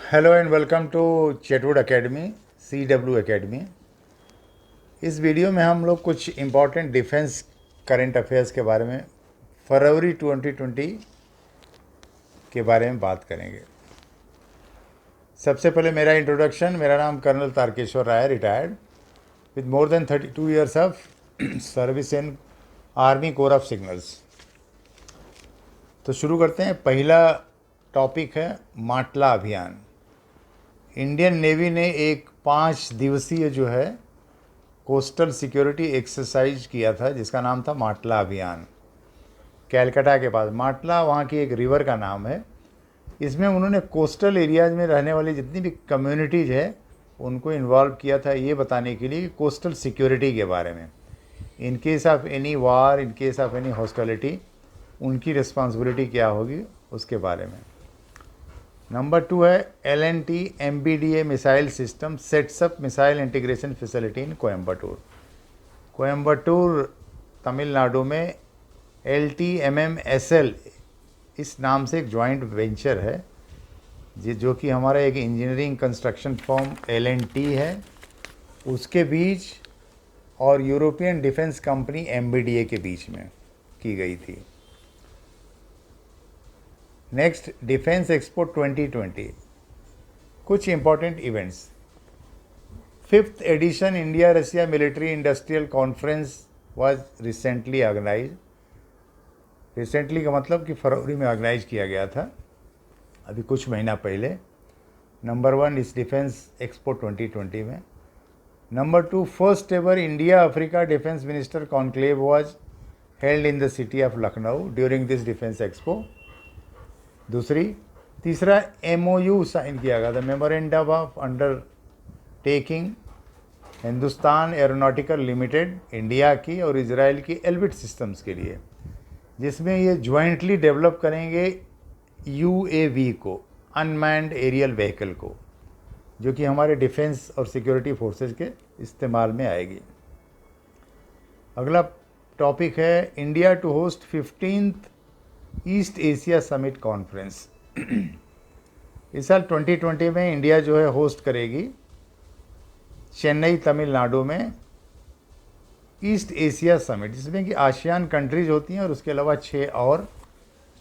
Hello and welcome to Chetwood academy, CW academy. इस video में हम लोग कुछ इम्पॉर्टेंट डिफेंस करंट अफेयर्स के बारे में फरवरी 2020 के बारे में बात करेंगे। सबसे पहले मेरा इंट्रोडक्शन। मेरा नाम colonel Tarkeshwar Rai, retired with more than 32 years of service in army corps of signals. तो शुरू करते हैं। पहला टॉपिक है माटला अभियान। इंडियन नेवी ने एक 5 दिवसीय जो है कोस्टल सिक्योरिटी एक्सरसाइज किया था जिसका नाम था माटला अभियान। कैलकाटा के पास माटला वहाँ की एक रिवर का नाम है। इसमें उन्होंने कोस्टल एरियाज में रहने वाली जितनी भी कम्युनिटीज़ है उनको इन्वॉल्व किया था, ये बताने के लिए कि कोस्टल सिक्योरिटी के बारे में, in case of any war, in case of any hostility, उनकी रिस्पॉन्सिबिलिटी क्या होगी उसके बारे में। नंबर 2 है L&T MBDA missile system sets up missile integration facility in Coimbatore. Coimbatore Tamil Nadu में LTMMSL इस नाम से एक जॉइंट वेंचर है जो कि हमारा एक इंजीनियरिंग कंस्ट्रक्शन फर्म L&T है, उसके बीच और यूरोपियन डिफेंस कंपनी MBDA के बीच में की गई थी। Next, defence expo 2020। कुछ important events. 5th edition India Russia military industrial conference was recently organize. Recently का मतलब कि फरवरी में ऑर्गेनाइज किया गया था, अभी कुछ महीना पहले। नंबर 1 इस डिफेंस एक्सपो 2020 में। Number 2, first ever India Africa defence minister conclave was held in the city of Lucknow during this defence expo. तीसरा MOU साइन किया गया था, memorandum of undertaking Hindustan aeronautical limited, India की और इजराइल की एल्बिट सिस्टम्स के लिए, जिसमें ये ज्वाइंटली डेवलप करेंगे UAV को, अनमैन्ड एरियल व्हीकल को, जो कि हमारे डिफेंस और सिक्योरिटी फोर्सेस के इस्तेमाल में आएगी। अगला टॉपिक है India to host 15th east Asia summit conference. इस साल 2020 में इंडिया जो है होस्ट करेगी चेन्नई तमिलनाडु में ईस्ट एशिया समिट, जिसमें कि आसियान कंट्रीज होती हैं और उसके अलावा 6 और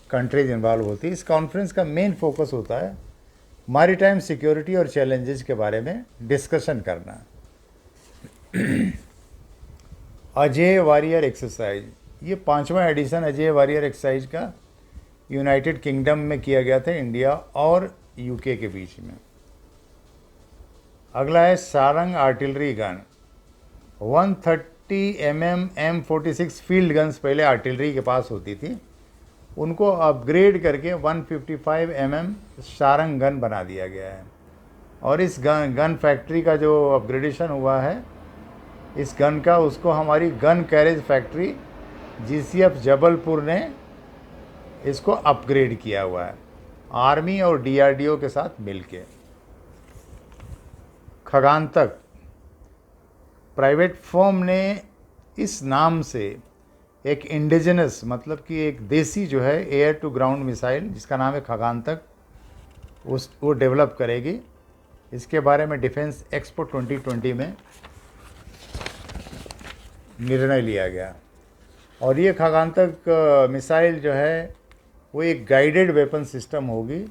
कंट्रीज इन्वॉल्व होती है। इस कॉन्फ्रेंस का मेन फोकस होता है मैरीटाइम सिक्योरिटी और चैलेंजेस के बारे में डिस्कशन करना। अजय वॉरियर एक्सरसाइज, ये 5वां एडिशन अजय वॉरियर एक्सरसाइज का यूनाइटेड किंगडम में किया गया था, इंडिया और UK के बीच में। अगला है Sarang artillery gun. 130 mm M46 field guns पहले आर्टिलरी के पास होती थी, उनको अपग्रेड करके 155 mm सारंग गन बना दिया गया है। और इस गन फैक्ट्री का जो अपग्रेडेशन हुआ है इस गन का, उसको हमारी gun carriage factory GCF Jabalpur ने इसको अपग्रेड किया हुआ है, आर्मी और DRDO के साथ मिलके। खगानतक प्राइवेट फर्म ने इस नाम से एक इंडिजिनस, मतलब कि एक देसी जो है एयर टू ग्राउंड मिसाइल जिसका नाम है खगानतक, वो डेवलप करेगी। इसके बारे में डिफेंस एक्सपो 2020 में निर्णय लिया गया। और ये खगानतक मिसाइल जो है वो एक गाइडेड वेपन सिस्टम होगी,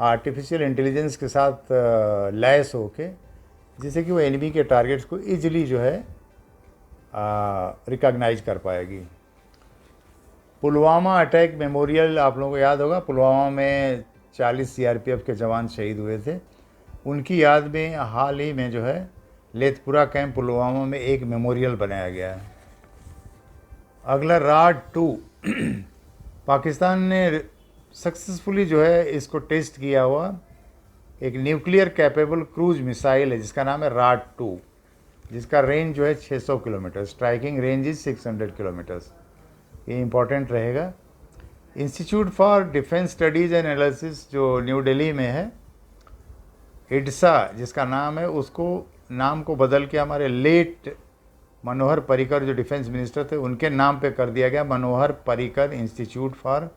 आर्टिफिशियल इंटेलिजेंस के साथ लैस होके, जिससे कि वो एनिमी के टारगेट्स को इजीली जो है रिकॉग्नाइज कर पाएगी। पुलवामा अटैक मेमोरियल, आप लोगों को याद होगा, पुलवामा में 40 CRPF के जवान शहीद हुए थे, उनकी याद में हाल ही में जो है लेथपुरा कैंप पुलवामा में एक मेमोरियल बनाया गया है। अगला राड 2। पाकिस्तान ने सक्सेसफुली जो है इसको टेस्ट किया हुआ एक न्यूक्लियर कैपेबल क्रूज मिसाइल है जिसका नाम है राड 2, जिसका रेंज जो है 600 kilometre, striking range is 600 kilometres. ये इंपॉर्टेंट रहेगा। Institute for Defence Studies and analysis जो न्यू दिल्ली में है, IDSA जिसका नाम है, उसको नाम को बदल के हमारे लेट मनोहर पर्रिकर जो डिफेंस मिनिस्टर थे उनके नाम पे कर दिया गया, Manohar Parrikar Institute for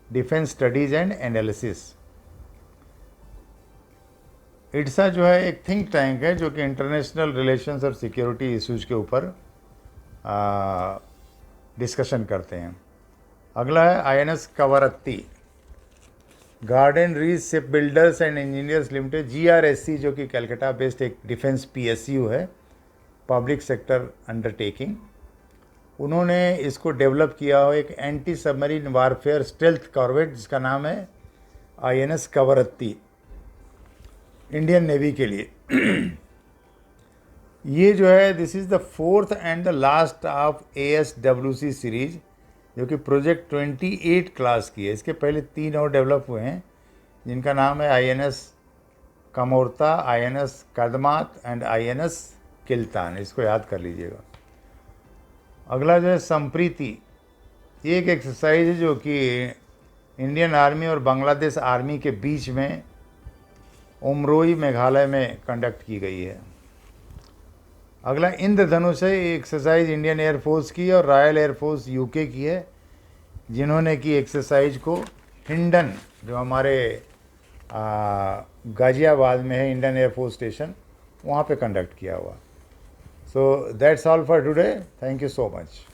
Defence Studies and Analysis. IDSA जो है एक थिंक टैंक है जो कि इंटरनेशनल रिलेशंस और सिक्योरिटी इश्यूज के ऊपर डिस्कशन करते हैं। अगला है INS Kavaratti, Garden Reach Ship Builders and Engineers Limited GRSC, जो कि कलकत्ता बेस्ड एक डिफेंस PSU है, पब्लिक सेक्टर अंडरटेकिंग। उन्होंने इसको डेवलप किया हो एक anti submarine warfare stealth corvette जिसका नाम है INS कवरत्ती, इंडियन नेवी के लिए। ये जो है this is the fourth and the last of ASWC series, जो कि प्रोजेक्ट 28 क्लास की है। इसके पहले 3 और डेवलप हुए हैं जिनका नाम है INS Kamorta, INS Kadmatt and INS Kiltan. इसको याद कर लीजिएगा। अगला जो है संप्रीति, ये एक एक्सरसाइज है जो कि इंडियन आर्मी और बांग्लादेश आर्मी के बीच में उमरोई मेघालय में कंडक्ट की गई है। अगला इंद्रधनुष है, ये एक्सरसाइज इंडियन एयरफोर्स की और रॉयल एयरफोर्स UK की है, जिन्होंने की एक्सरसाइज को हिंडन, जो हमारे गाजियाबाद में है इंडियन एयरफोर्स स्टेशन, वहाँ पे कंडक्ट किया हुआ। So that's all for today, thank you so much.